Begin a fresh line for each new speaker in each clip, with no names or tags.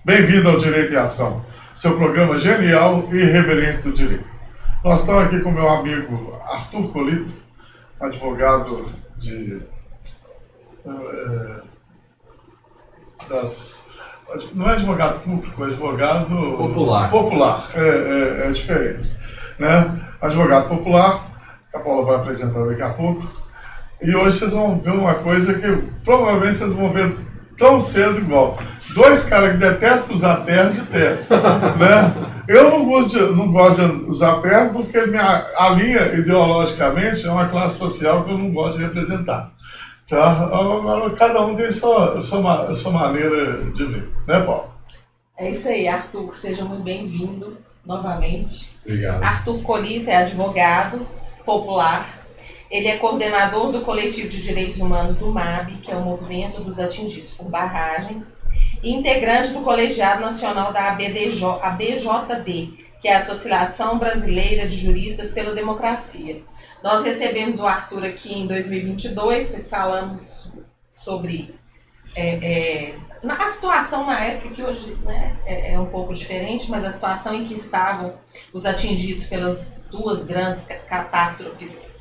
Bem-vindo ao Direito em Ação, seu programa genial e irreverente do direito. Nós estamos aqui com meu amigo Arthur Colito, advogado não é advogado público, é advogado popular. É diferente, né? Advogado popular, que a Paula vai apresentar daqui a pouco. E hoje vocês vão ver uma coisa que provavelmente vocês vão ver tão cedo igual. Dois caras que detestam usar terno de terno, né? Eu não gosto de usar terno porque a linha, ideologicamente, é uma classe social que eu não gosto de representar. Tá? Cada um tem sua maneira de ver, né, Paulo?
É isso aí, Arthur, seja muito bem-vindo novamente.
Obrigado.
Arthur Colito é advogado popular. Ele é coordenador do Coletivo de Direitos Humanos do MAB, que é o Movimento dos Atingidos por Barragens, e integrante do Colegiado Nacional da ABJD, que é a Associação Brasileira de Juristas pela Democracia. Nós recebemos o Arthur aqui em 2022, falamos sobre a situação na época, que hoje, né, é um pouco diferente, mas a situação em que estavam os atingidos pelas duas grandes catástrofes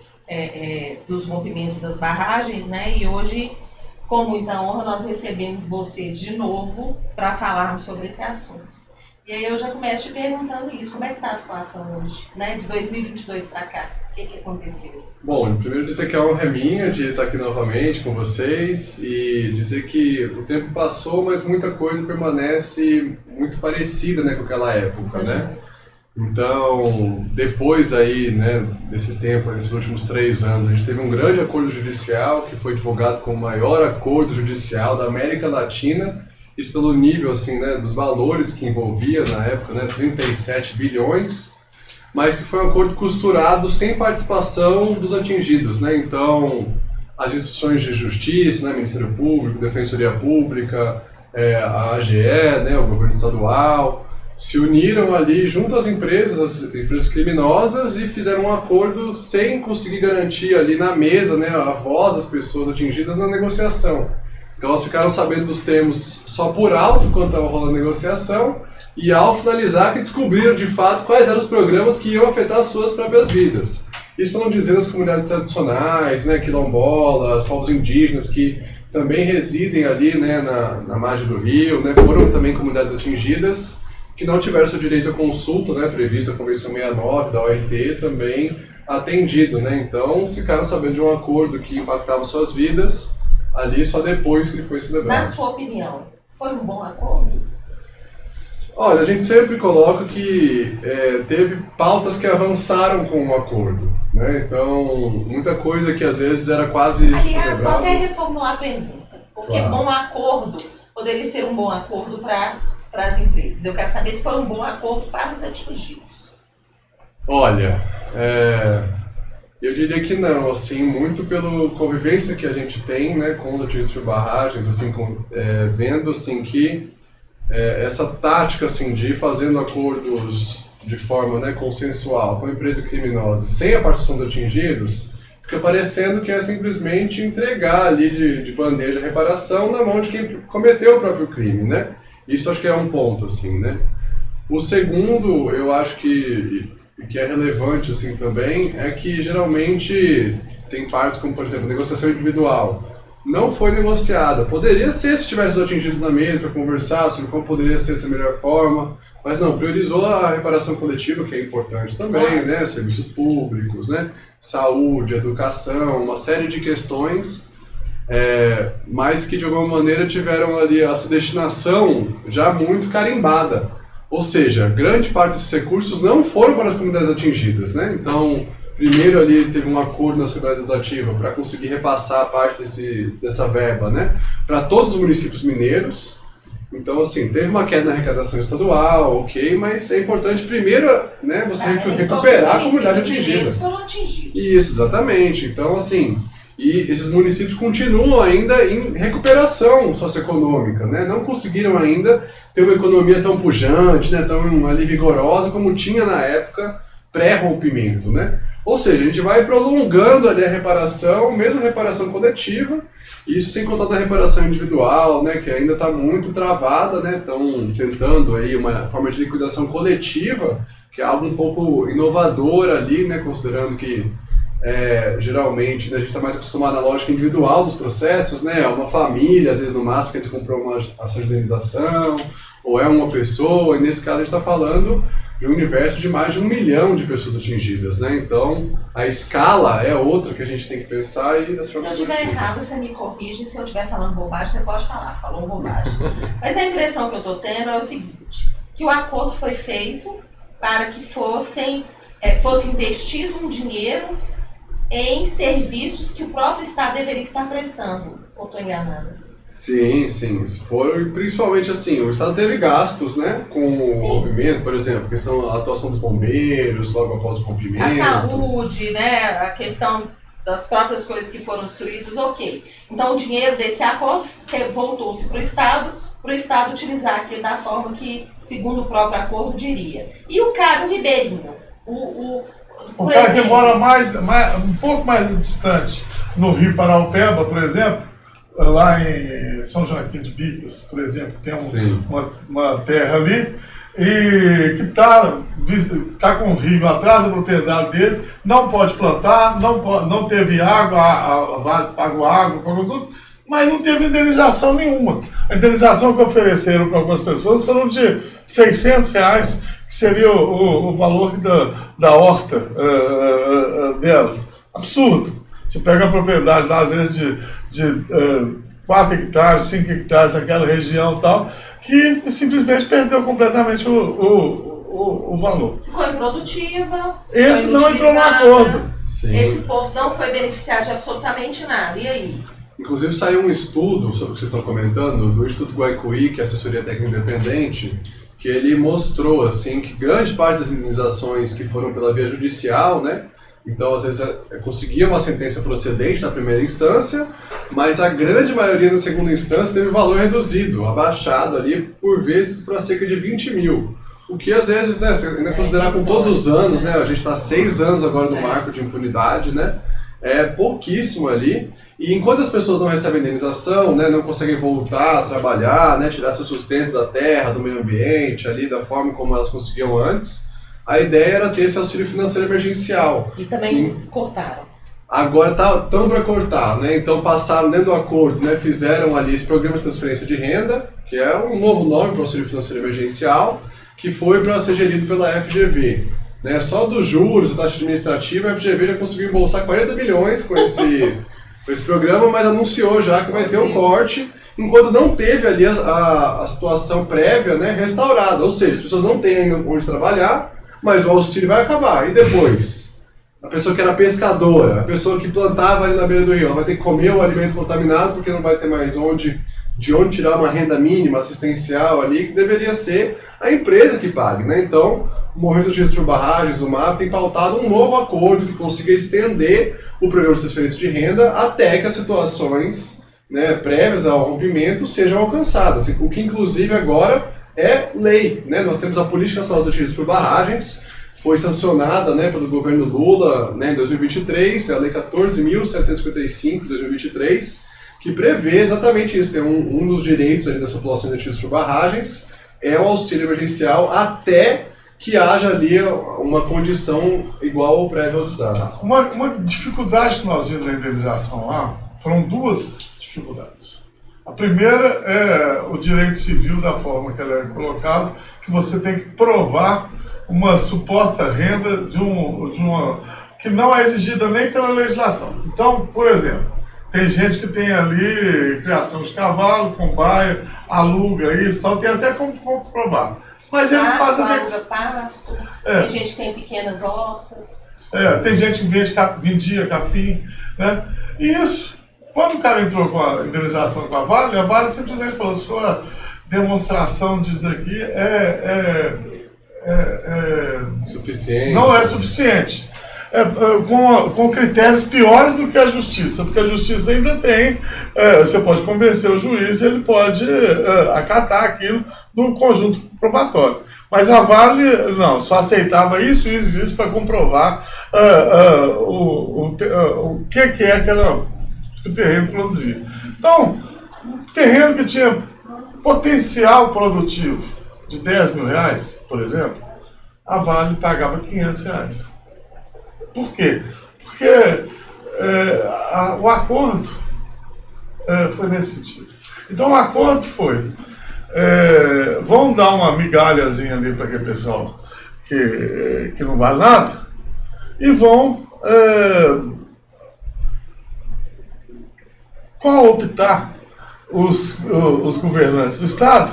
dos rompimentos das barragens, né? E hoje, com muita honra, nós recebemos você de novo para falarmos sobre esse assunto. E aí eu já começo te perguntando isso, como é que está a situação hoje, né? De 2022 para cá, o que aconteceu?
Bom, primeiro dizer que é uma honra minha de estar aqui novamente com vocês e dizer que o tempo passou, mas muita coisa permanece muito parecida, né, com aquela época, né? Então, depois aí, né, desse tempo, nesses últimos 3 anos, a gente teve um grande acordo judicial que foi divulgado como o maior acordo judicial da América Latina, isso pelo nível, assim, né, dos valores que envolvia na época, né, 37 bilhões, mas que foi um acordo costurado sem participação dos atingidos, né, então as instituições de justiça, né, Ministério Público, Defensoria Pública, a AGE, né, o governo estadual, se uniram ali junto às empresas, as empresas criminosas, e fizeram um acordo sem conseguir garantir ali na mesa, né, a voz das pessoas atingidas na negociação. Então elas ficaram sabendo dos termos só por alto quando estava rolando a negociação, e ao finalizar que descobriram de fato quais eram os programas que iam afetar as suas próprias vidas. Isso para não dizer as comunidades tradicionais, né, quilombolas, povos indígenas que também residem ali, né, na margem do rio, né, foram também comunidades atingidas, que não tiveram seu direito à consulta, né, previsto na Convenção 69 da OIT, também atendido, né? Então ficaram sabendo de um acordo que impactava suas vidas ali só depois que ele foi celebrado.
Na sua opinião, foi um bom acordo?
Olha, a gente sempre coloca que teve pautas que avançaram com o acordo, né? Então, muita coisa que às vezes era quase
Aliás, vou até reformular a pergunta, porque claro, bom acordo poderia ser um bom acordo para as empresas. Eu quero saber se foi um bom acordo para os atingidos.
Olha, eu diria que não, assim, muito pela convivência que a gente tem, né, com os atingidos por barragens, assim, vendo assim, que essa tática assim, de ir fazendo acordos de forma, né, consensual com a empresa criminosa sem a participação dos atingidos, fica parecendo que é simplesmente entregar ali de bandeja a reparação na mão de quem cometeu o próprio crime, né? Isso acho que é um ponto, assim, né? O segundo, eu acho que é relevante, assim, também, é que geralmente tem partes como, por exemplo, negociação individual. Não foi negociada. Poderia ser se tivesse os atingidos na mesa para conversar sobre como poderia ser essa melhor forma, mas não, priorizou a reparação coletiva, que é importante também, né? Serviços públicos, né? Saúde, educação, uma série de questões, mas que de alguma maneira tiveram ali a sua destinação já muito carimbada. Ou seja, grande parte desses recursos não foram para as comunidades atingidas, né? Então, primeiro ali teve um acordo na Assembleia Legislativa para conseguir repassar parte dessa verba, né, para todos os municípios mineiros. Então, assim, teve uma queda na arrecadação estadual, ok, mas é importante primeiro, né, você recuperar a comunidade atingida.
Foram atingidos.
Isso, exatamente. Então, assim, e esses municípios continuam ainda em recuperação socioeconômica, né? Não conseguiram ainda ter uma economia tão pujante, né, tão ali vigorosa como tinha na época pré-rompimento, né? Ou seja, a gente vai prolongando ali a reparação, mesmo a reparação coletiva, isso sem contar da reparação individual, né, que ainda está muito travada, né, estão tentando aí uma forma de liquidação coletiva, que é algo um pouco inovador ali, né, considerando que geralmente, né, a gente está mais acostumado à lógica individual dos processos, né, uma família, às vezes no máximo, que a gente comprou uma ação de indenização, ou é uma pessoa, e nesse caso a gente está falando de um universo de mais de 1 milhão de pessoas atingidas, né? Então, a escala é outra que a gente tem que pensar e as
Se eu estiver errado, você me corrige. Se eu estiver falando bobagem, você pode falar, falou bobagem. Mas a impressão que eu estou tendo é o seguinte, que o acordo foi feito para que fosse investido um dinheiro em serviços que o próprio Estado deveria estar prestando. Ou estou enganada?
Sim. Foram, principalmente assim, o Estado teve gastos, né, com o rompimento, por exemplo, a atuação dos bombeiros logo após o rompimento.
A saúde, né, a questão das próprias coisas que foram destruídas, ok. Então o dinheiro desse acordo voltou-se para o Estado utilizar aquilo da forma que, segundo o próprio acordo, diria. E o cara, o ribeirinho, o
cara que mora um pouco mais distante, no Rio Paraupeba, por exemplo, lá em São Joaquim de Bicas, por exemplo, tem uma terra ali, e que está com o rio atrás da propriedade dele, não pode plantar, não teve água, pagou água, pagou tudo, mas não teve indenização nenhuma. A indenização que ofereceram para algumas pessoas foram de R$600, que seria o valor da horta delas. Absurdo. Você pega a propriedade lá, às vezes, de 4 hectares, 5 hectares naquela região e tal, que simplesmente perdeu completamente o valor.
Ficou improdutiva.
Esse não entrou no acordo.
Sim.
Esse povo não foi beneficiado de absolutamente nada. E aí?
Inclusive saiu um estudo sobre o que vocês estão comentando, do Instituto Guaicuí, que é assessoria técnica independente, que ele mostrou assim, que grande parte das indenizações que foram pela via judicial, né, então, às vezes, conseguia uma sentença procedente na primeira instância, mas a grande maioria na segunda instância teve valor reduzido, abaixado ali, por vezes, para cerca de 20 mil. O que, às vezes, né, se ainda considerar com todos os anos, né, a gente está 6 anos agora no marco de impunidade, né, é pouquíssimo ali. E enquanto as pessoas não recebem indenização, né, não conseguem voltar a trabalhar, né, tirar seu sustento da terra, do meio ambiente, ali, da forma como elas conseguiam antes, a ideia era ter esse auxílio financeiro emergencial.
E também cortaram.
Agora estão para cortar, né? Então passaram dentro do acordo, né? Fizeram ali esse programa de transferência de renda, que é um novo nome para o auxílio financeiro emergencial, que foi para ser gerido pela FGV. Né? Só dos juros, a taxa administrativa, a FGV já conseguiu embolsar 40 milhões com esse programa, mas anunciou já que vai ter um corte, enquanto não teve ali a situação prévia, né, restaurada. Ou seja, as pessoas não têm ainda onde trabalhar, mas o auxílio vai acabar. E depois? A pessoa que era pescadora, a pessoa que plantava ali na beira do rio, ela vai ter que comer o alimento contaminado porque não vai ter mais de onde tirar uma renda mínima assistencial ali, que deveria ser a empresa que pague, né? Então, o Movimento de Registro por Barragens, o MAP, tem pautado um novo acordo que consiga estender o programa de transferência de renda até que as situações, né, prévias ao rompimento sejam alcançadas, o que inclusive agora é lei, né? Nós temos a Política Nacional dos Registros por Barragens, foi sancionada, né, pelo governo Lula, né, em 2023, é a Lei 14.755 de 2023, que prevê exatamente isso. Tem um dos direitos ali das populações de registros por barragens, é o auxílio emergencial até que haja ali uma condição igual ao prévio autorizado.
Uma dificuldade que nós vimos na indenização lá, foram 2 dificuldades. A primeira é o direito civil da forma que ele é colocado, que você tem que provar uma suposta renda de uma que não é exigida nem pela legislação. Então, por exemplo, tem gente que tem ali criação de cavalo, com baia, aluga isso, tal, tem até como provar. Mas ele faz
aluga pasto, tem gente que tem pequenas hortas.
Tem gente que vendia capim, né? E isso, quando o cara entrou com a indenização com a Vale simplesmente falou: sua demonstração disso daqui
suficiente.
Não é suficiente. com critérios piores do que a justiça, porque a justiça ainda tem, você pode convencer o juiz e ele pode acatar aquilo do conjunto probatório. Mas a Vale, não, só aceitava isso para comprovar o que é que o terreno produzia. Então, um terreno que tinha potencial produtivo de R$10 mil, por exemplo, a Vale pagava R$500. Por quê? Porque o acordo foi nesse sentido. Então o acordo foi, vão dar uma migalhazinha ali para aquele pessoal que não vale nada e vão cooptar os governantes do Estado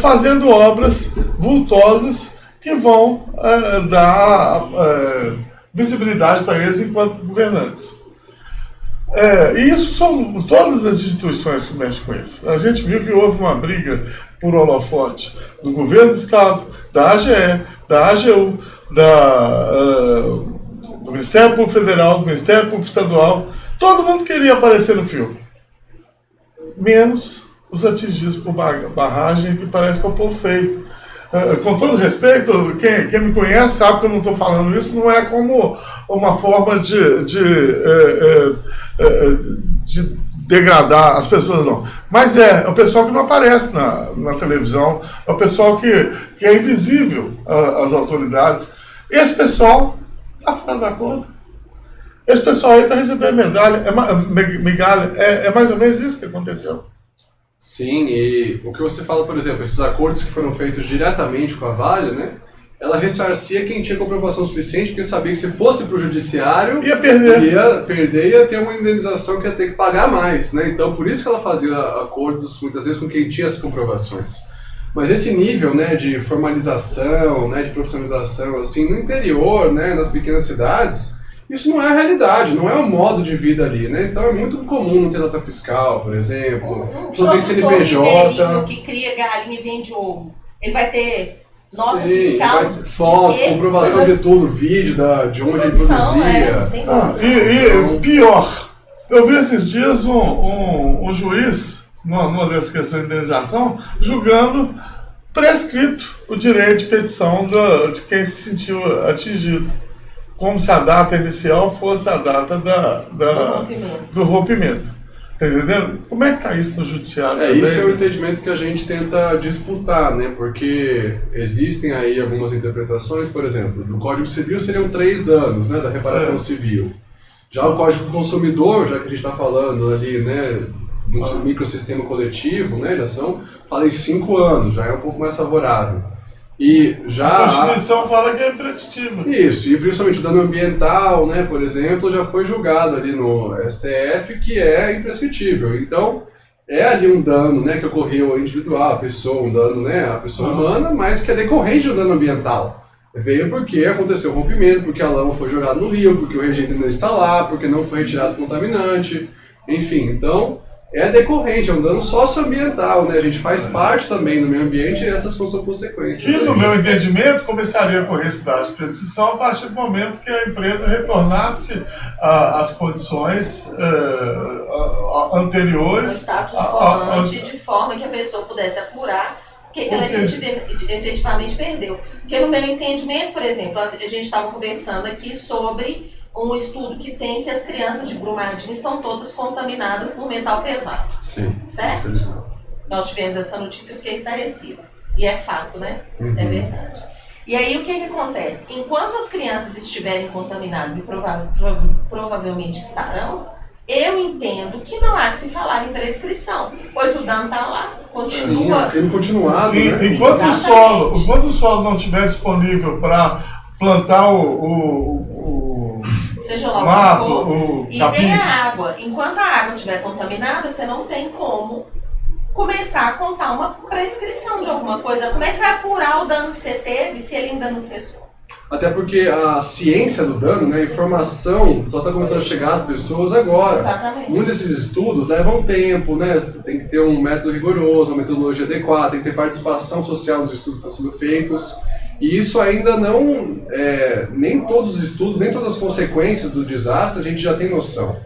fazendo obras vultosas que vão dar visibilidade para eles enquanto governantes. E isso são todas as instituições que mexem com isso. A gente viu que houve uma briga por holofote do governo do Estado, da AGE, da AGU, do Ministério Público Federal, do Ministério Público Estadual. Todo mundo queria aparecer no filme. Menos os atingidos por barragem, que parece que é o povo feio. Com todo respeito, quem me conhece sabe que eu não estou falando isso, não é como uma forma de degradar as pessoas, não. Mas é o pessoal que não aparece na televisão, é o pessoal que é invisível às autoridades. Esse pessoal está fora da conta. Esse pessoal aí está recebendo migalha. É mais ou menos isso que aconteceu.
Sim, e o que você fala, por exemplo, esses acordos que foram feitos diretamente com a Vale, né? Ela ressarcia quem tinha comprovação suficiente, porque sabia que se fosse para o judiciário, ia perder e ia ter uma indenização que ia ter que pagar mais, né? Então, por isso que ela fazia acordos, muitas vezes, com quem tinha as comprovações. Mas esse nível, né, de formalização, né, de profissionalização, assim, no interior, né, nas pequenas cidades, isso não é a realidade, não é o modo de vida ali, né? Então é muito comum não ter nota fiscal, por exemplo. A pessoa tem CNPJ.
Que cria galinha e vende ovo. Ele vai ter nota fiscal.
Foto, comprovação de tudo, vídeo de onde ele produzia.
E pior, eu vi esses dias um juiz, numa dessas questões de indenização, julgando prescrito o direito de petição de quem se sentiu atingido. Como se a data inicial fosse a data do rompimento. Tá entendendo? Como é que está isso no judiciário?
Isso é o entendimento que a gente tenta disputar, né? Porque existem aí algumas interpretações, por exemplo, do Código Civil seriam 3 anos, né, da reparação civil. Já o Código do Consumidor, já que a gente está falando ali, né, do microsistema coletivo, né, fala em 5 anos, já é um pouco mais favorável. E já
a Constituição fala que é imprescritível.
Isso, e principalmente o dano ambiental, né, por exemplo, já foi julgado ali no STF que é imprescritível. Então, é ali um dano, né, que ocorreu ao individual, à pessoa, um dano, né, à pessoa humana, mas que é decorrente do dano ambiental. Veio porque aconteceu o rompimento, porque a lama foi jogada no rio, porque o rejeito ainda está lá, porque não foi retirado contaminante, enfim, então é decorrente, é um dano socioambiental, né? A gente faz parte também do meio ambiente e essas são consequências.
E no meu entendimento, começaria a correr esse prazo de prescrição a partir do momento que a empresa retornasse às condições anteriores.
O status quo, de forma que a pessoa pudesse apurar o que ela efetivamente perdeu. Porque no meu entendimento, por exemplo, a gente estava conversando aqui sobre um estudo que tem que as crianças de Brumadinho estão todas contaminadas por metal pesado.
Sim.
Certo? Nós tivemos essa notícia e fiquei estarrecida. E é fato, né?
Uhum.
É verdade. E aí o que acontece? Enquanto as crianças estiverem contaminadas e provavelmente estarão, eu entendo que não há que se falar em prescrição, pois o dano está lá, continua.
Sim, crime continuado, né?
Enquanto o solo não estiver disponível para plantar
seja lá
mato,
o que for,
e
nem a água. Enquanto a água estiver contaminada, você não tem como começar a contar uma prescrição de alguma coisa. Como é que você vai apurar o dano que você teve se ele ainda não cessou?
Até porque a ciência do dano, né, a informação só está começando a chegar às pessoas agora.
Exatamente.
Muitos desses estudos levam tempo, né? Tem que ter um método rigoroso, uma metodologia adequada, tem que ter participação social nos estudos que estão sendo feitos. E isso ainda não, nem todos os estudos, nem todas as consequências do desastre a gente já tem noção.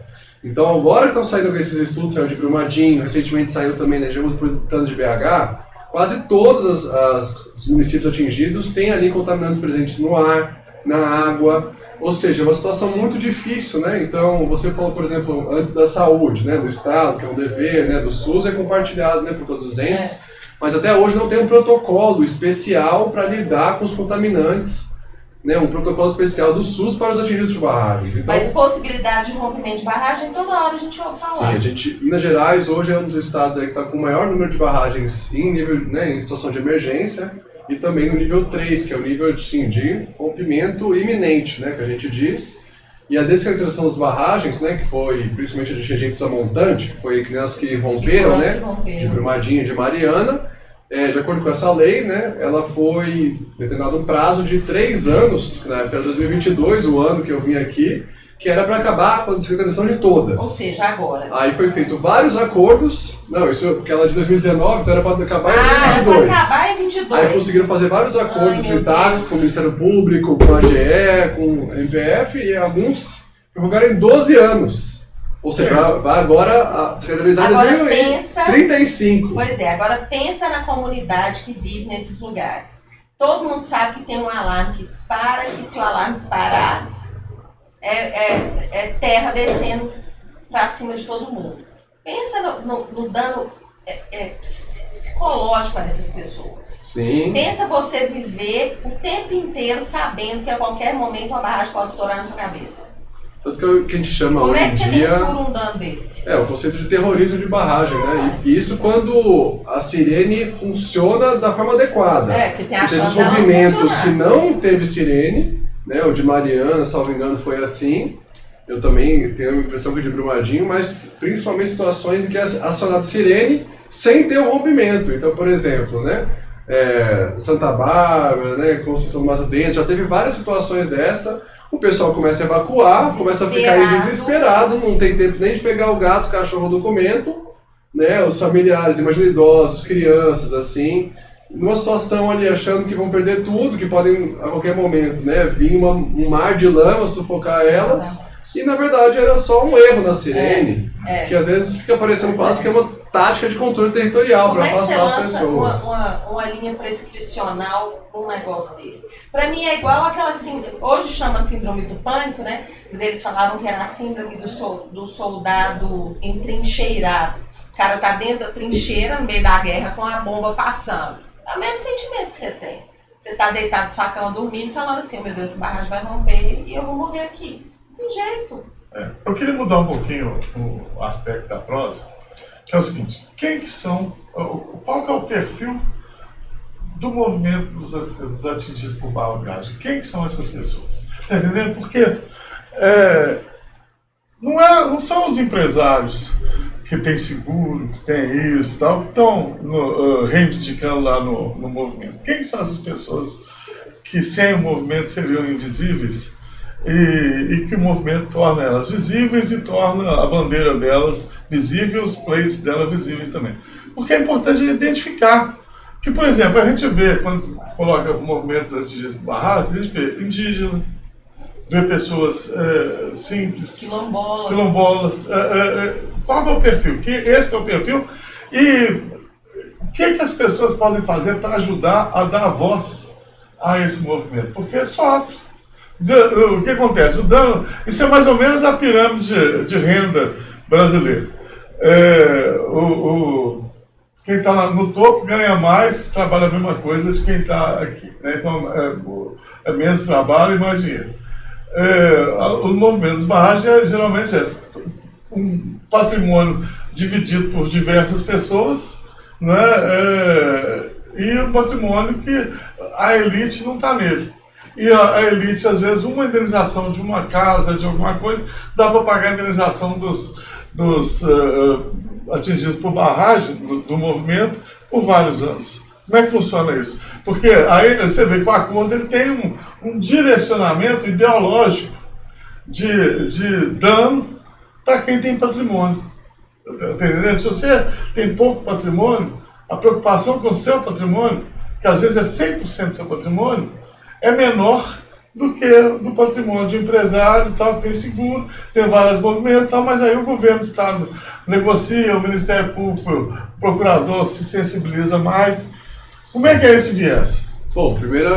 Então agora que estão saindo com esses estudos, saiu de Brumadinho, recentemente saiu também da região metropolitana de BH, quase todos os municípios atingidos têm ali contaminantes presentes no ar, na água, ou seja, é uma situação muito difícil, né? Então, você falou, por exemplo, antes da saúde, né, do Estado, que é um dever, né, do SUS, é compartilhado, né, por todos os entes, mas até hoje não tem um protocolo especial para lidar com os contaminantes, né, um protocolo especial do SUS para os atingidos por barragens. Então,
mas possibilidade de rompimento de barragem, toda hora a gente ouve falar.
Sim, Minas Gerais hoje é um dos estados aí que está com o maior número de barragens em nível, né, em situação de emergência, e também no nível 3, que é o nível assim, de rompimento iminente, né, que a gente diz. E a descaracterização das barragens, né, que foi principalmente a de Regente Montante, que foi aquelas que romperam, né, de Brumadinho e de Mariana, de acordo com essa lei, né, ela foi determinado um prazo de 3 anos, que na época era 2022, o ano que eu vim aqui, que era para acabar com a descaracterização de todas.
Ou seja, agora.
Aí foi feito vários acordos, não, isso porque ela é de 2019, então era para acabar em 2022.
Era para acabar em 22.
Aí conseguiram fazer vários acordos militares com o Ministério Público, com a AGE, com o MPF, e alguns prorrogaram em 12 anos. Ou seja, vai agora descaracterizar em 2035.
Pois é, agora pensa na comunidade que vive nesses lugares. Todo mundo sabe que tem um alarme que dispara, que se o alarme disparar, é terra descendo para cima de todo mundo. Pensa no dano psicológico a essas pessoas.
Sim.
Pensa você viver o tempo inteiro sabendo que a qualquer momento uma barragem pode estourar na sua cabeça.
Tanto que a gente chama
Como
hoje
é que você
dia...
mensura um dano desse?
O conceito de terrorismo de barragem, né? E isso quando a sirene funciona da forma adequada.
Porque tem a
chance
chance dela não
rompimentos que
funcionar.
não teve sirene, né? O de Mariana, salvo engano, foi assim. Eu também tenho a impressão que de Brumadinho, mas principalmente situações em que é acionada sirene sem ter o rompimento. Então, por exemplo, né? Santa Bárbara, né? Conceição do Mato Dentro, já teve várias situações dessa. O pessoal começa a evacuar, começa a ficar aí desesperado, não tem tempo nem de pegar o gato, o cachorro, o documento, né? Os familiares, imagina idosos, crianças, assim, numa situação ali achando que vão perder tudo, que podem a qualquer momento, né, vir um mar de lama sufocar elas. E na verdade era só um erro na sirene, que às vezes fica parecendo quase que é uma tática de controle territorial para afastar as pessoas.
Como é que você lança uma linha prescricional num negócio desse? Para mim é igual aquela síndrome, hoje chama síndrome do pânico, né? Mas eles falavam que era a síndrome do soldado entrincheirado. O cara tá dentro da trincheira, no meio da guerra, com a bomba passando. É o mesmo sentimento que você tem. Você tá deitado na sua cama dormindo, falando assim, meu Deus, essa barragem vai romper e eu vou morrer aqui. Tem jeito.
Eu queria mudar um pouquinho o aspecto da prosa, que é o seguinte, quem que são, qual que é o perfil do movimento dos atingidos por barragem? Quem que são essas pessoas? Tá entendendo? Porque não são os empresários que têm seguro, que têm isso e tal, que estão reivindicando lá no movimento. Quem que são essas pessoas que sem o movimento seriam invisíveis? E que o movimento torna elas visíveis e torna a bandeira delas visível, os pleitos delas visíveis também. Porque é importante identificar que, por exemplo, a gente vê, quando coloca o movimento das atingidas por barragem, a gente vê indígena, vê pessoas simples, quilombolas. Qual é o perfil? Esse é o perfil. E o que as pessoas podem fazer para ajudar a dar voz a esse movimento? Porque sofre. O que acontece? O dano, isso é mais ou menos a pirâmide de renda brasileira. Quem está lá no topo ganha mais, trabalha a mesma coisa de quem está aqui. Né? Então, é menos trabalho e mais dinheiro. O movimento das barragens geralmente é um patrimônio dividido por diversas pessoas, né? E um patrimônio que a elite não está nele. E a elite, às vezes, uma indenização de uma casa, de alguma coisa, dá para pagar a indenização dos atingidos por barragem, do movimento, por vários anos. Como é que funciona isso? Porque aí você vê que o acordo ele tem um direcionamento ideológico de dano para quem tem patrimônio. Entendeu? Se você tem pouco patrimônio, a preocupação com o seu patrimônio, que às vezes é 100% do seu patrimônio, é menor do que do patrimônio de empresário, tal, que tem seguro, tem vários movimentos, tal, mas aí o governo do Estado negocia, o Ministério Público, o procurador se sensibiliza mais. Como é que é esse viés?
Bom, primeiro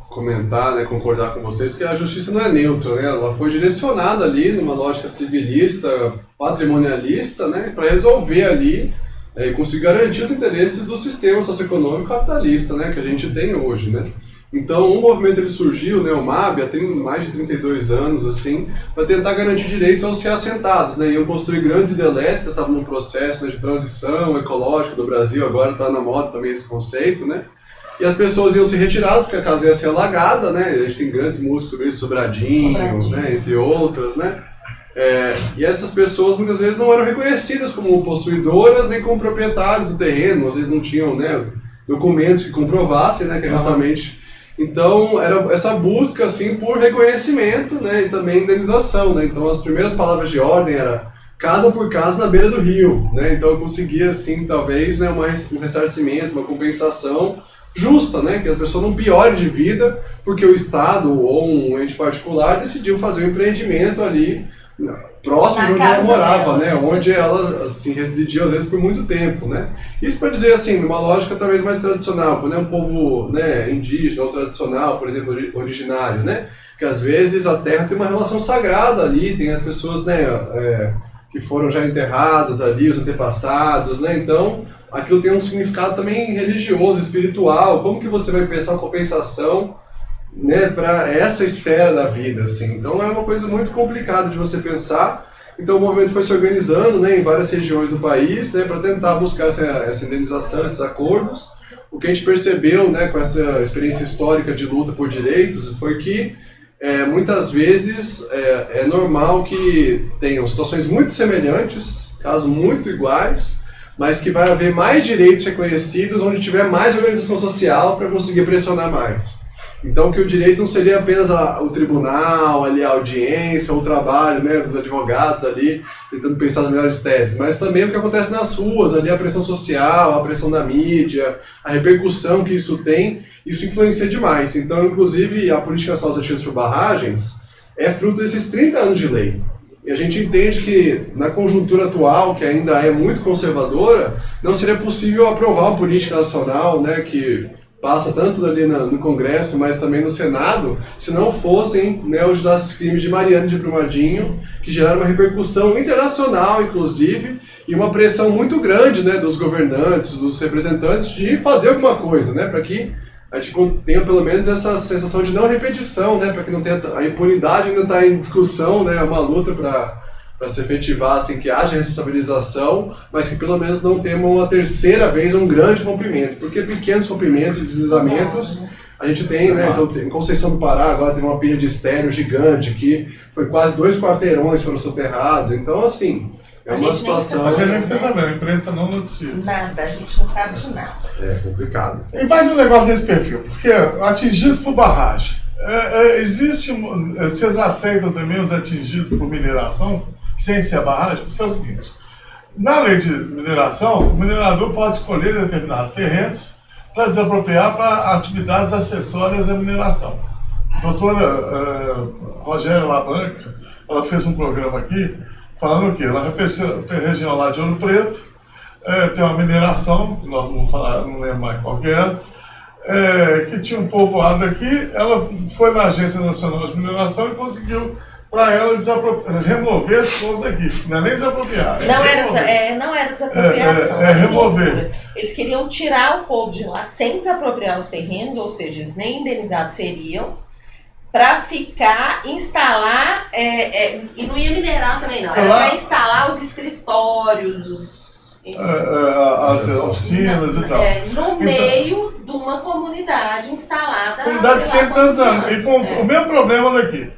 comentar, né, concordar com vocês que a justiça não é neutra, né? Ela foi direcionada ali numa lógica civilista, patrimonialista, né, para resolver ali e conseguir garantir os interesses do sistema socioeconômico capitalista, né, que a gente tem hoje, né? Então, o movimento ele surgiu, né, o MAB, há mais de 32 anos, assim, para tentar garantir direitos aos reassentados, né? Iam construir grandes hidrelétricas, estavam num processo, né, de transição ecológica do Brasil, agora está na moda também esse conceito, né? E as pessoas iam ser retiradas porque a casa ia ser alagada, né? A gente tem grandes músicas sobre isso, Sobradinho. Né? Entre outras, né? E essas pessoas muitas vezes não eram reconhecidas como possuidoras nem como proprietários do terreno, às vezes não tinham, né, documentos que comprovassem, né, que é justamente... Então, era essa busca, assim, por reconhecimento, né, e também indenização, né? Então, as primeiras palavras de ordem era casa por casa na beira do rio, né? Então, eu conseguia, assim, talvez, né, um ressarcimento, uma compensação justa, né? Que as pessoas não piorem de vida porque o Estado ou um ente particular decidiu fazer um empreendimento ali próximo de onde ela morava, né? Onde ela, assim, residia às vezes por muito tempo, né? Isso para dizer, assim, numa lógica talvez mais tradicional, quando é um povo, né, indígena ou tradicional, por exemplo, originário, né? Que às vezes a terra tem uma relação sagrada ali, tem as pessoas, né, que foram já enterradas ali, os antepassados, né? Então, aquilo tem um significado também religioso, espiritual. Como que você vai pensar a compensação, né, para essa esfera da vida, assim? Então é uma coisa muito complicada de você pensar. Então o movimento foi se organizando, né, em várias regiões do país, né, para tentar buscar essa indenização, esses acordos. O que a gente percebeu, né, com essa experiência histórica de luta por direitos foi que muitas vezes é normal que tenham situações muito semelhantes, casos muito iguais, mas que vai haver mais direitos reconhecidos onde tiver mais organização social para conseguir pressionar mais. Então, que o direito não seria apenas o tribunal, ali, a audiência, o trabalho, né, dos advogados ali, tentando pensar as melhores teses, mas também o que acontece nas ruas, ali, a pressão social, a pressão da mídia, a repercussão que isso tem, isso influencia demais. Então, inclusive, a Política Nacional dos Ativos por Barragens é fruto desses 30 anos de lei. E a gente entende que, na conjuntura atual, que ainda é muito conservadora, não seria possível aprovar uma política nacional, né, que passa tanto ali no Congresso, mas também no Senado, se não fossem, né, os desastres crimes de Mariana e de Brumadinho, que geraram uma repercussão internacional, inclusive, e uma pressão muito grande, né, dos governantes, dos representantes, de fazer alguma coisa, né, para que a gente tenha pelo menos essa sensação de não repetição, né, para que não tenha a impunidade ainda está em discussão, né, é uma luta para se efetivar, assim, que haja responsabilização, mas que pelo menos não tenha uma terceira vez um grande rompimento, porque pequenos rompimentos e deslizamentos a gente tem, né, então em Conceição do Pará agora tem uma pilha de estéreo gigante que foi quase 2 quarteirões foram soterrados, então assim, é uma situação...
A gente nem fica sabendo, a imprensa não noticia.
Nada, a gente não sabe de nada.
É complicado.
E mais um negócio desse perfil, porque atingidos por barragem, vocês aceitam também os atingidos por mineração, sem ser a barragem? Porque é o seguinte, na lei de mineração, o minerador pode escolher determinados terrenos para desapropriar para atividades acessórias à mineração. A doutora Rogéria Labanca, ela fez um programa aqui falando o quê? Ela representou a região lá de Ouro Preto, tem uma mineração, que nós vamos falar, não lembro mais qual que era, que tinha um povoado aqui, ela foi na Agência Nacional de Mineração e conseguiu para ela remover esse povo daqui. Não é nem desapropriar.
Não era desapropriação.
Remover.
Eles queriam tirar o povo de lá sem desapropriar os terrenos, ou seja, eles nem indenizados seriam, para instalar, e não ia minerar também não, era para instalar os escritórios,
as oficinas e tal.
No meio de uma comunidade instalada.
Comunidade de 100 anos. E com o mesmo problema daqui.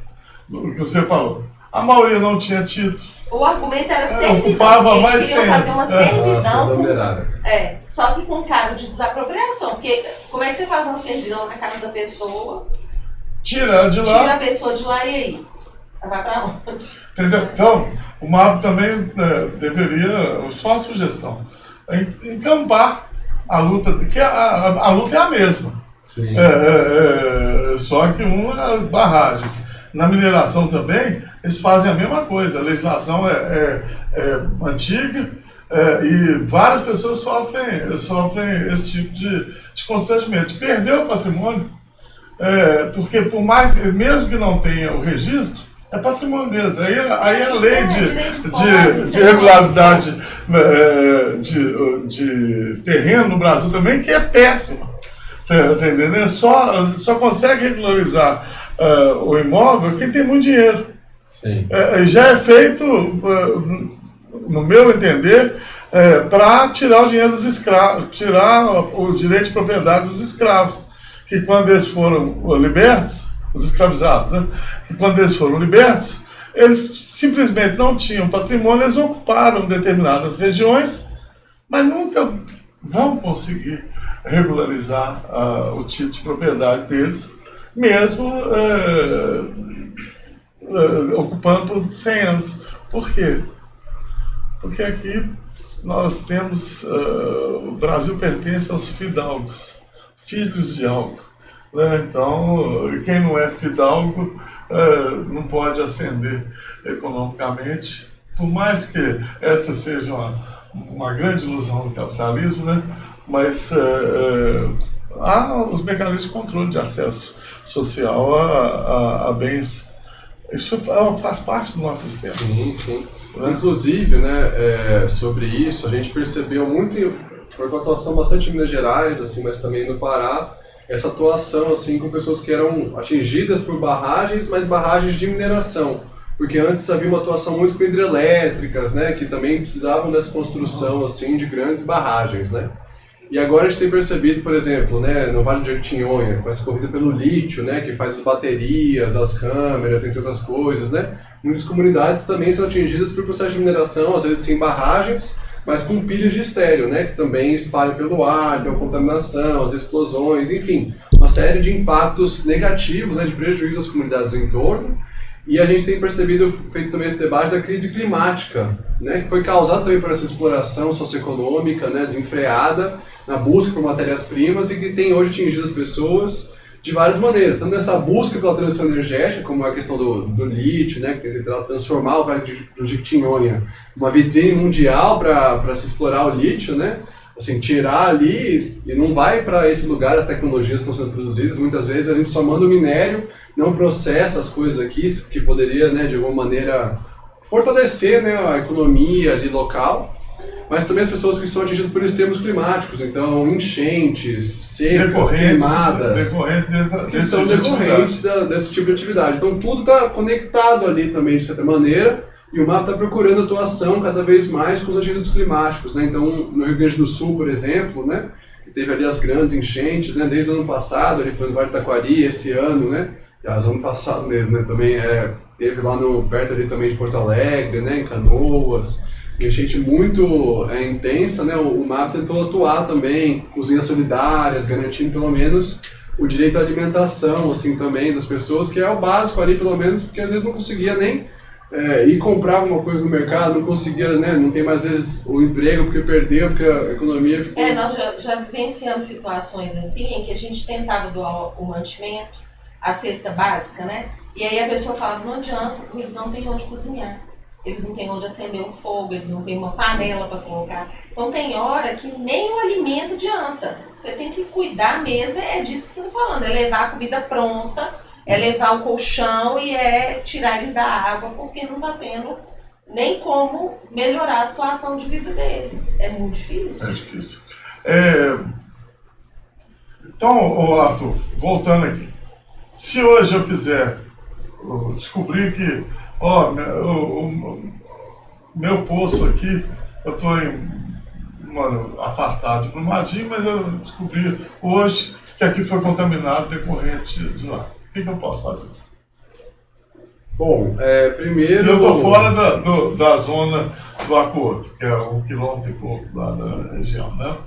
Do que você falou. A maioria não tinha título.
O argumento era servidão.
Ocupava mais
eles queriam fazer uma servidão. Só que com cargo de desapropriação. Porque como é que você faz uma servidão na casa da pessoa?
Tira
a pessoa de lá e aí? Ela vai pra onde?
Entendeu? Então, o MAB também deveria, só uma sugestão, encampar a luta, que a luta é a mesma.
Sim.
Só que barragens. Na mineração também, eles fazem a mesma coisa. A legislação é antiga e várias pessoas sofrem esse tipo de constrangimento. De perder o patrimônio, porque por mais, mesmo que não tenha o registro, é patrimônio deles. Aí a lei de regularidade de terreno no Brasil também, que é péssima. Tá entendendo? Só consegue regularizar o imóvel quem tem muito dinheiro.
Sim.
Já é feito, no meu entender, para tirar o dinheiro dos escravos, tirar o direito de propriedade dos escravos, que quando eles foram libertos, os escravizados, né? Que quando eles foram libertos, eles simplesmente não tinham patrimônio, eles ocuparam determinadas regiões, mas nunca vão conseguir regularizar o título de propriedade deles, mesmo ocupando por 100 anos. Por quê? Porque aqui nós temos, o Brasil pertence aos fidalgos, filhos de algo. Né? Então, quem não é fidalgo não pode ascender economicamente, por mais que essa seja uma grande ilusão do capitalismo, né? Mas há os mecanismos de controle de acesso social a bens. Isso faz parte do nosso sistema.
Sim, sim. Inclusive, né, sobre isso, a gente percebeu muito, foi uma atuação bastante em Minas Gerais, assim, mas também no Pará, essa atuação assim, com pessoas que eram atingidas por barragens, mas barragens de mineração. Porque antes havia uma atuação muito com hidrelétricas, né, que também precisavam dessa construção assim, de grandes barragens, né. E agora a gente tem percebido, por exemplo, né, no Vale do Jequitinhonha, com essa corrida pelo lítio, né, que faz as baterias, as câmeras, entre outras coisas, né, muitas comunidades também são atingidas por processo de mineração, às vezes sem barragens, mas com pilhas de estéreo, né, que também espalham pelo ar, tem uma contaminação, as explosões, enfim, uma série de impactos negativos, né, de prejuízo às comunidades do entorno. E a gente tem percebido, feito também esse debate da crise climática, né, que foi causada também por essa exploração socioeconômica, né, desenfreada, na busca por matérias-primas e que tem hoje atingido as pessoas de várias maneiras, tanto nessa busca pela transição energética, como a questão do lítio, né, que tem tentado transformar o Vale do Jequitinhonha uma vitrine mundial para se explorar o lítio, né, assim, tirar ali e não vai para esse lugar as tecnologias que estão sendo produzidas. Muitas vezes a gente só manda o minério, não processa as coisas aqui, que poderia, né, de alguma maneira fortalecer, né, a economia ali local, mas também as pessoas que são atingidas por extremos climáticos, então enchentes, secas, queimadas, que são decorrentes desse tipo de atividade. Então tudo está conectado ali também, de certa maneira, e o MAP está procurando atuação cada vez mais com os agentes climáticos, né? Então, no Rio Grande do Sul, por exemplo, né, que teve ali as grandes enchentes, né, desde o ano passado, ele foi no Vale do Taquari, esse ano, né, ano passado mesmo, né, também teve lá perto ali também de Porto Alegre, né, em Canoas, enchente muito intensa, né, o MAP tentou atuar também, cozinhas solidárias, garantindo pelo menos o direito à alimentação, assim, também das pessoas, que é o básico ali, pelo menos, porque às vezes não conseguia nem ir comprar alguma coisa no mercado, não conseguia, né, não tem mais vezes o emprego porque perdeu, porque a economia ficou...
Nós já vivenciamos situações assim, em que a gente tentava doar o mantimento, a cesta básica, né, e aí a pessoa falava, não adianta, eles não têm onde cozinhar, eles não têm onde acender um fogo, eles não têm uma panela para colocar. Então tem hora que nem o alimento adianta, você tem que cuidar mesmo, é disso que você está falando, é levar a comida pronta, é levar o colchão e tirar eles da água, porque não está tendo nem como melhorar a situação de vida deles. É muito difícil.
É difícil. Então, Arthur, voltando aqui. Se hoje eu quiser descobrir que, meu poço aqui, eu estou afastado de Brumadinho, mas eu descobri hoje que aqui foi contaminado decorrente de lá. O que eu posso fazer?
Bom, primeiro...
Eu estou fora da zona do acordo, que é 1 quilômetro e pouco lá da região, né?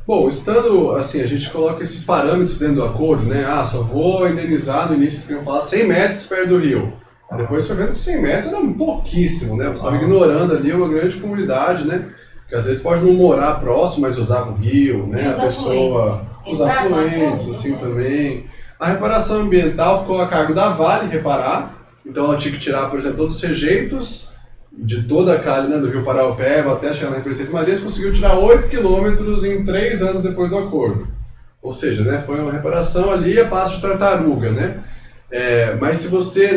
Bom, estando assim, a gente coloca esses parâmetros dentro do acordo, né? Só vou indenizar no início, vocês queriam falar 100 metros perto do rio. Depois foi vendo que 100 metros era pouquíssimo, né? Você estava ignorando ali uma grande comunidade, né? que às vezes pode não morar próximo, mas usava o rio, né? A pessoa, os afluentes, assim também. A reparação ambiental ficou a cargo da Vale reparar, então ela tinha que tirar, por exemplo, todos os rejeitos de toda a calha, né, do Rio Paraupeba até chegar na Represa de Marias, conseguiu tirar 8 quilômetros em 3 anos depois do acordo. Ou seja, né, foi uma reparação ali a passo de tartaruga, né? Mas se você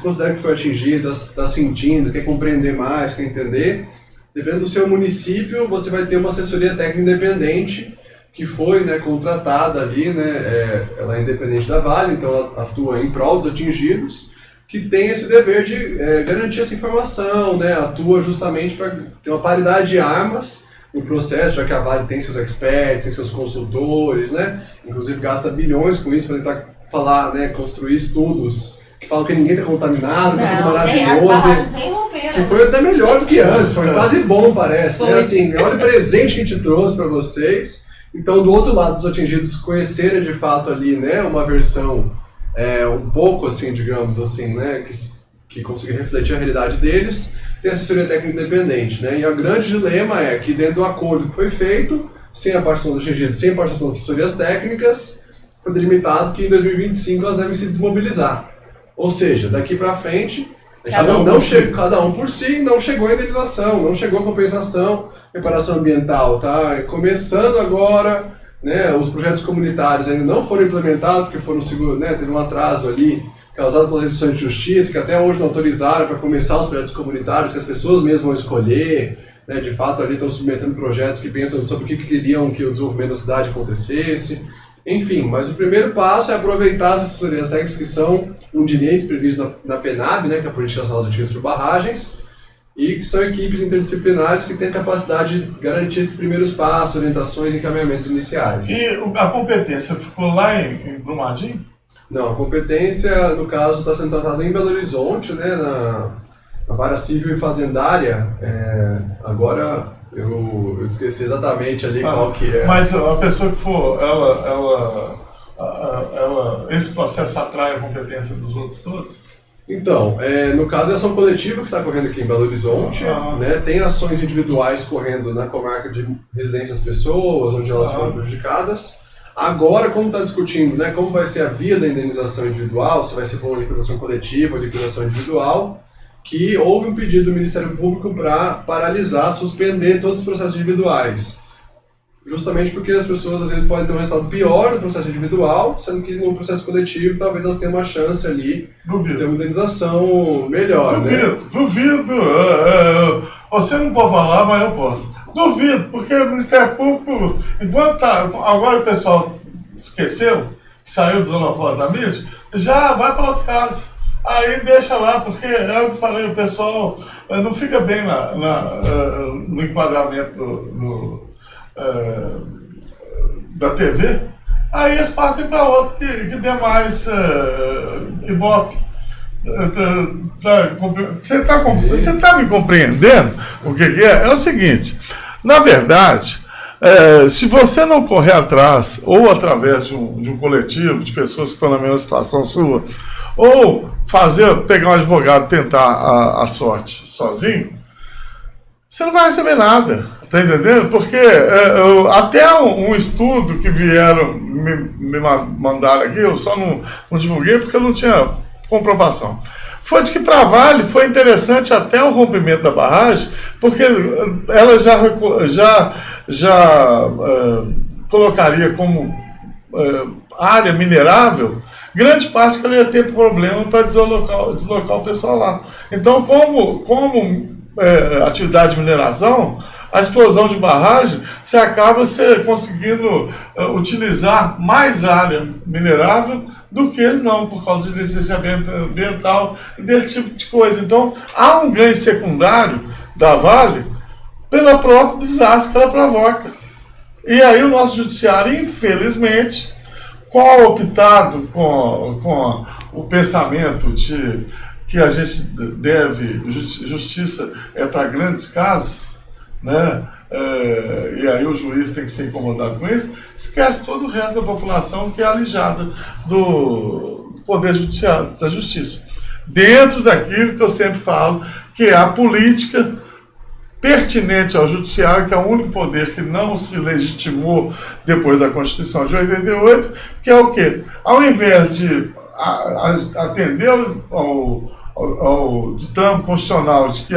considera que foi atingido, está sentindo, quer compreender mais, quer entender, dependendo do seu município, você vai ter uma assessoria técnica independente que foi, né, contratada ali, né, ela é independente da Vale, então ela atua em prol dos atingidos, que tem esse dever de garantir essa informação, né, atua justamente para ter uma paridade de armas no processo, já que a Vale tem seus experts, tem seus consultores, né, inclusive gasta bilhões com isso para tentar falar, né, construir estudos que falam que ninguém está contaminado, que é tudo maravilhoso, que foi até melhor do que antes, foi quase bom, parece, né, assim, olha o presente que a gente trouxe para vocês. Então, do outro lado dos atingidos conhecerem de fato ali, né, uma versão um pouco assim, digamos assim, né, que consiga refletir a realidade deles, tem assessoria técnica independente, né, e o grande dilema é que dentro do acordo que foi feito, sem a participação dos atingidos, sem a participação das assessorias técnicas, foi delimitado que em 2025 elas devem se desmobilizar. Ou seja, daqui para frente, cada um por si, não chegou a indenização, não chegou a compensação, reparação ambiental, tá? Começando agora, né, os projetos comunitários ainda não foram implementados, porque foram né, teve um atraso ali, causado pelas decisões de justiça, que até hoje não autorizaram para começar os projetos comunitários, que as pessoas mesmas vão escolher, né, de fato ali estão submetendo projetos que pensam sobre o que queriam que o desenvolvimento da cidade acontecesse. Enfim, mas o primeiro passo é aproveitar as assessorias técnicas que são um direito previsto na PENAB, né, que é a Política Nacional dos Atingidos por Barragens, e que são equipes interdisciplinares que têm a capacidade de garantir esses primeiros passos, orientações e encaminhamentos iniciais.
E a competência ficou lá em Brumadinho?
Não, a competência, no caso, está sendo tratada em Belo Horizonte, né, na Vara Civil e Fazendária. Agora eu esqueci exatamente ali qual que é.
Mas a pessoa que for, esse processo atrai a competência dos outros todos?
Então, no caso é ação coletiva que está correndo aqui em Belo Horizonte, né? Tem ações individuais correndo na comarca de residência das pessoas, onde elas foram prejudicadas. Agora, como está discutindo, né, como vai ser a via da indenização individual, se vai ser por uma liquidação coletiva ou liquidação individual, que houve um pedido do Ministério Público para paralisar, suspender todos os processos individuais. Justamente porque as pessoas às vezes podem ter um resultado pior no processo individual, sendo que no processo coletivo talvez elas tenham uma chance ali de ter uma indenização melhor.
Duvido. Você não pode falar, mas eu posso. Duvido, porque o Ministério Público, enquanto agora o pessoal esqueceu, que saiu do Zona Fora da mídia, já vai para outro caso. Aí deixa lá, porque é o que eu falei, o pessoal não fica bem no enquadramento da TV, aí eles partem para outro que dê mais ibope. Você está me compreendendo o que é? É o seguinte, na verdade, se você não correr atrás, ou através de um coletivo de pessoas que estão na mesma situação sua, ou pegar um advogado e tentar a sorte sozinho, você não vai receber nada, tá entendendo? Porque até um estudo que vieram me mandaram aqui, eu só não divulguei porque eu não tinha comprovação. Foi de que para a Vale foi interessante até o rompimento da barragem, porque ela já colocaria como área minerável grande parte que ela ia ter problema para deslocar o pessoal lá. Então, como atividade de mineração, a explosão de barragem, você acaba conseguindo utilizar mais área minerável do que não, por causa de licenciamento ambiental e desse tipo de coisa. Então, há um ganho secundário da Vale pelo próprio desastre que ela provoca. E aí o nosso judiciário, infelizmente, cooptado com o pensamento de que a gente deve, justiça é para grandes casos, né? E aí o juiz tem que ser incomodado com isso, esquece todo o resto da população que é alijada do poder judiciário, da justiça. Dentro daquilo que eu sempre falo, que é a política pertinente ao judiciário, que é o único poder que não se legitimou depois da Constituição de 88, que é o quê? Ao invés de atender ao ditame constitucional de que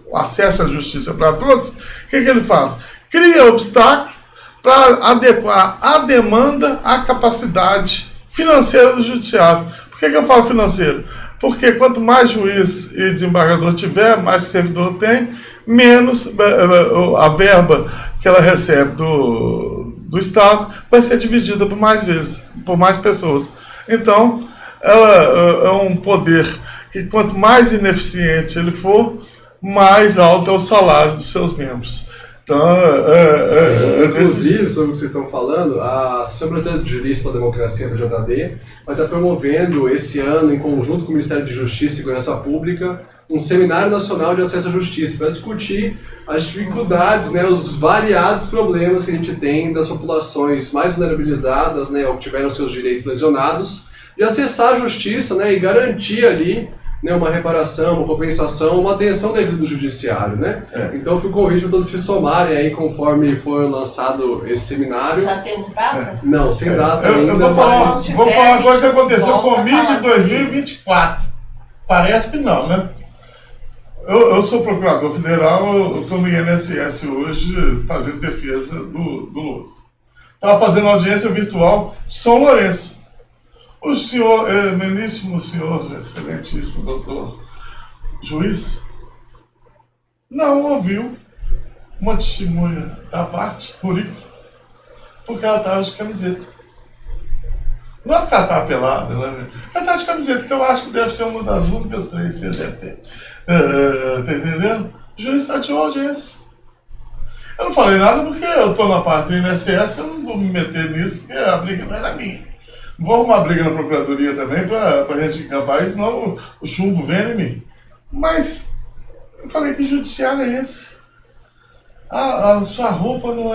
o acesso à justiça para todos, o que ele faz? Cria obstáculo para adequar a demanda à capacidade financeira do judiciário. Por que eu falo financeiro? Porque quanto mais juiz e desembargador tiver, mais servidor tem, menos a verba que ela recebe do Estado vai ser dividida por mais vezes, por mais pessoas. Então, ela é um poder que quanto mais ineficiente ele for, mais alto é o salário dos seus membros. Então,
inclusive, sobre o que vocês estão falando, a Associação Brasileira de Juristas pela Democracia, a BJD, vai estar promovendo esse ano, em conjunto com o Ministério de Justiça e Segurança Pública, um seminário nacional de acesso à justiça para discutir as dificuldades, né, os variados problemas que a gente tem das populações mais vulnerabilizadas, né, ou que tiveram seus direitos lesionados, de acessar a justiça, né, e garantir ali, né, uma reparação, uma compensação, uma atenção devida do judiciário, né? Então fica o convite para todos se somarem aí conforme for lançado esse seminário.
Já temos data?
Não, sem data ainda.
Eu vou falar uma coisa que aconteceu comigo em 2024. Parece que não, né? Eu sou procurador federal, eu estou no INSS hoje fazendo defesa do Louça. Estava fazendo audiência virtual em São Lourenço. O senhor, eminentíssimo senhor, excelentíssimo doutor juiz, não ouviu uma testemunha da parte, currículo, porque ela estava de camiseta. Não é porque ela estava pelada, né? Porque ela estava de camiseta, que eu acho que deve ser uma das únicas 3 que ele deve ter. Tá entendendo? O juiz está de audiência. Eu não falei nada porque eu estou na parte do INSS, eu não vou me meter nisso, porque a briga não era minha. Não vou arrumar briga na procuradoria também para a gente encampar, senão o chumbo vem em mim. Mas eu falei, que judiciário é esse? A sua roupa não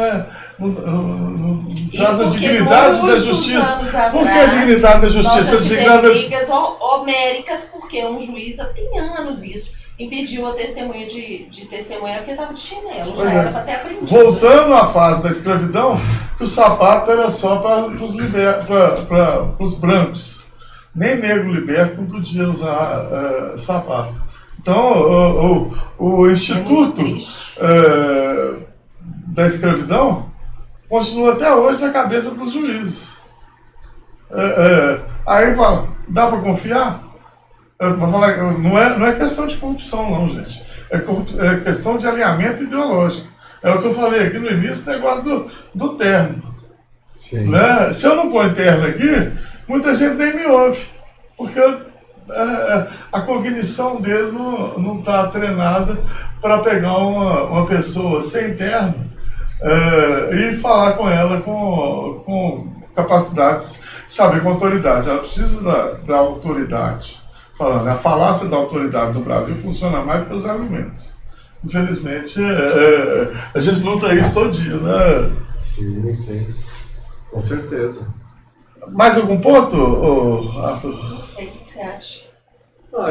traz a dignidade da justiça. Por que a dignidade da justiça?
Nós tivemos brigas homéricas, porque um juiz, tem anos isso, impediu a testemunha de testemunhar porque estava de chinelo, já era para ter aprendido.
Voltando à fase da escravidão, que o sapato era só para os brancos. Nem negro liberto não podia usar sapato. Então, o Instituto da Escravidão continua até hoje na cabeça dos juízes. Aí fala, dá para confiar? Eu vou falar, não é questão de corrupção, não, gente. É questão de alinhamento ideológico. É o que eu falei aqui no início, o negócio do terno.
Sim.
Né? Se eu não ponho terno aqui, muita gente nem me ouve. Porque a cognição dele não está treinada para pegar uma pessoa sem terno e falar com ela com capacidades, saber com autoridade. Ela precisa da autoridade. Falando, a falácia da autoridade no Brasil funciona mais que os argumentos. Infelizmente, a gente luta isso todo dia, né?
Sim, com certeza.
Mais algum ponto, Arthur?
Não sei, o que você acha?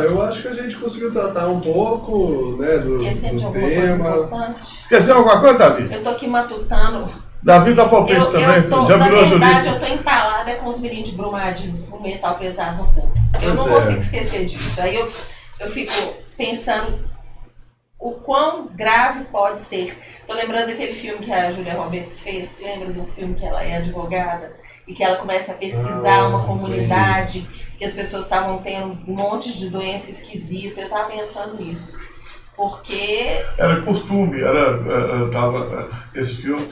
Eu acho que a gente conseguiu tratar um pouco, né, do
Esquecendo de alguma
tema.
coisa importante?
Esqueceu alguma coisa, Davi?
Eu estou aqui matutando.
Davi dá palpite também, já virou jurista.
Na verdade, eu estou entalada com os meninos de Brumadinho, um metal pesado no corpo. Eu não consigo esquecer disso. Aí eu fico pensando o quão grave pode ser. Estou lembrando daquele filme que a Julia Roberts fez. Lembra de um filme que ela é advogada e que ela começa a pesquisar uma comunidade, que as pessoas estavam tendo um monte de doença esquisita. Eu estava pensando nisso. Porque...
Era costume, esse filme,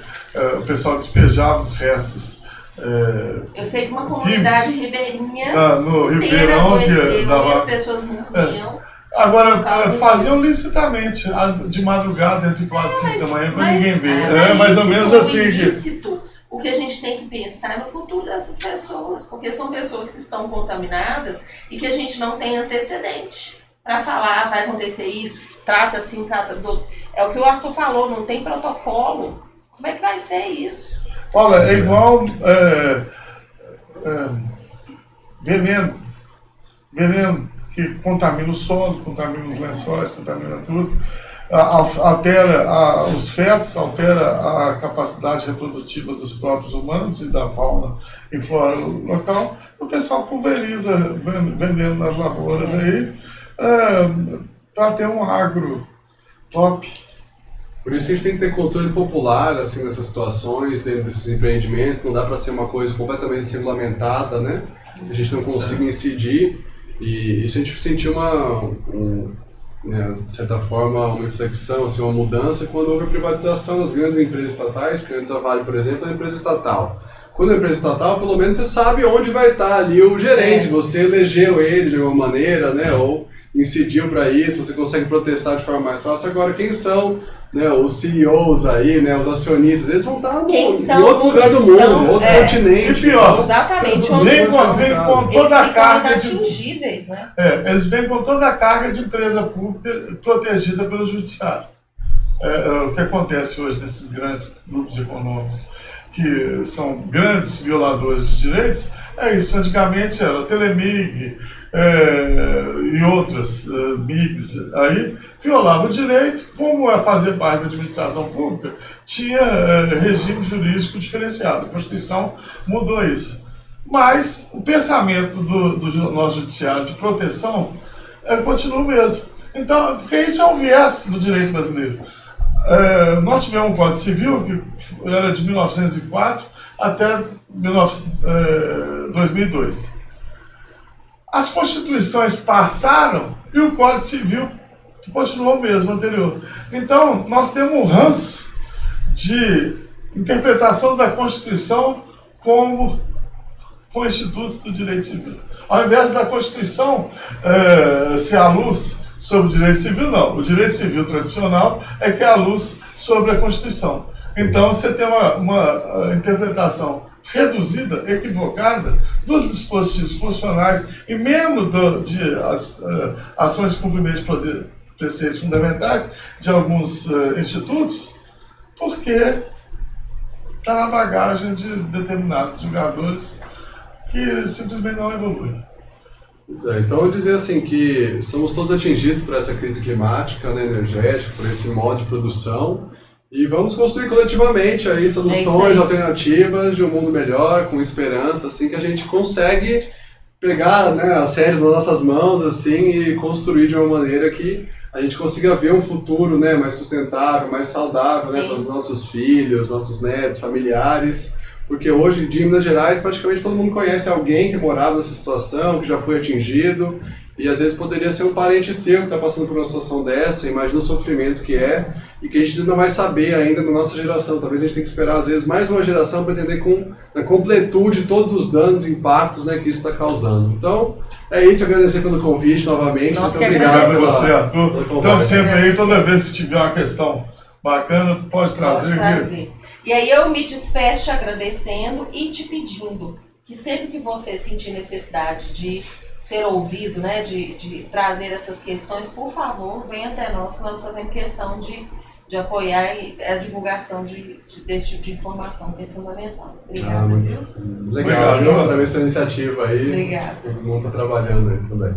o pessoal despejava os restos.
Eu sei que uma comunidade ribeirinha
no
inteira
Ribeirão,
e as pessoas morriam.
Agora, faziam licitamente, de madrugada, entre 4 e 5 da manhã, quando ninguém vê. É mais ou menos assim.
Ilícito, o que a gente tem que pensar é no futuro dessas pessoas, porque são pessoas que estão contaminadas e que a gente não tem antecedente para falar, vai acontecer isso, trata assim, trata do... É o que o Arthur falou, não tem protocolo. Como é que vai ser isso?
Paula, é igual veneno que contamina o solo, contamina os lençóis, contamina tudo. altera os fetos, altera a capacidade reprodutiva dos próprios humanos e da fauna e flora local. O pessoal pulveriza vendendo nas lavouras aí para ter um agro top.
Por isso que a gente tem que ter controle popular assim, nessas situações, dentro desses empreendimentos. Não dá para ser uma coisa completamente regulamentada, né? A gente não consiga incidir. E isso a gente sentiu né, de certa forma, uma inflexão, assim, uma mudança quando houve a privatização das grandes empresas estatais, que antes a Vale, por exemplo, é uma empresa estatal. Quando é uma empresa estatal, pelo menos você sabe onde vai estar ali o gerente, você elegeu ele de alguma maneira, né, ou incidiu para isso, você consegue protestar de forma mais fácil. Agora, quem são, né, os CEOs aí, né, os acionistas, eles vão estar em outro lugar do mundo, outro continente.
E pior,
exatamente,
vem com toda a carga
inatingíveis, né?
Eles vêm com toda a carga de empresa pública protegida pelo judiciário. O que acontece hoje nesses grandes grupos econômicos, que são grandes violadores de direitos, é isso. Antigamente era a Telemig e outras MIGs aí, violavam o direito, como é fazer parte da administração pública, tinha regime jurídico diferenciado. A Constituição mudou isso. Mas o pensamento do nosso judiciário de proteção continua o mesmo. Então, porque isso é um viés do direito brasileiro. Nós tivemos um Código Civil que era de 1904 até 2002. As constituições passaram e o Código Civil continuou o mesmo anterior. Então, nós temos um ranço de interpretação da Constituição como o Instituto do Direito Civil. Ao invés da Constituição ser a luz sobre o direito civil, não. O direito civil tradicional é que é a luz sobre a Constituição. Então, você tem uma interpretação reduzida, equivocada, dos dispositivos constitucionais e mesmo de ações de cumprimento de preceitos fundamentais de alguns institutos, porque está na bagagem de determinados julgadores que simplesmente não evoluem.
Então eu dizer assim que somos todos atingidos por essa crise climática, né, energética, por esse modo de produção, e vamos construir coletivamente aí soluções alternativas de um mundo melhor, com esperança, assim que a gente consegue pegar, né, as rédeas nas nossas mãos assim e construir de uma maneira que a gente consiga ver um futuro, né, mais sustentável, mais saudável, né, para os nossos filhos, nossos netos, familiares. Porque hoje, em Minas Gerais, praticamente todo mundo conhece alguém que morava nessa situação, que já foi atingido, e às vezes poderia ser um parente seu que está passando por uma situação dessa, imagina o sofrimento que é, e que a gente não vai saber ainda da nossa geração. Talvez a gente tenha que esperar, às vezes, mais uma geração para entender na completude todos os danos e impactos, né, que isso está causando. Então, é isso, agradecer pelo convite novamente.
Nós
muito
obrigado a você, Arthur. Então, sempre aí, toda vez que tiver uma questão bacana, pode trazer.
E aí eu me despeço agradecendo e te pedindo que sempre que você sentir necessidade de ser ouvido, né, de trazer essas questões, por favor, venha até nós, que nós fazemos questão de apoiar a divulgação desse tipo de informação, que é fundamental. Obrigada,
muito
viu?
Legal, viu? Através dessa iniciativa aí.
Obrigada.
Todo mundo está trabalhando aí também.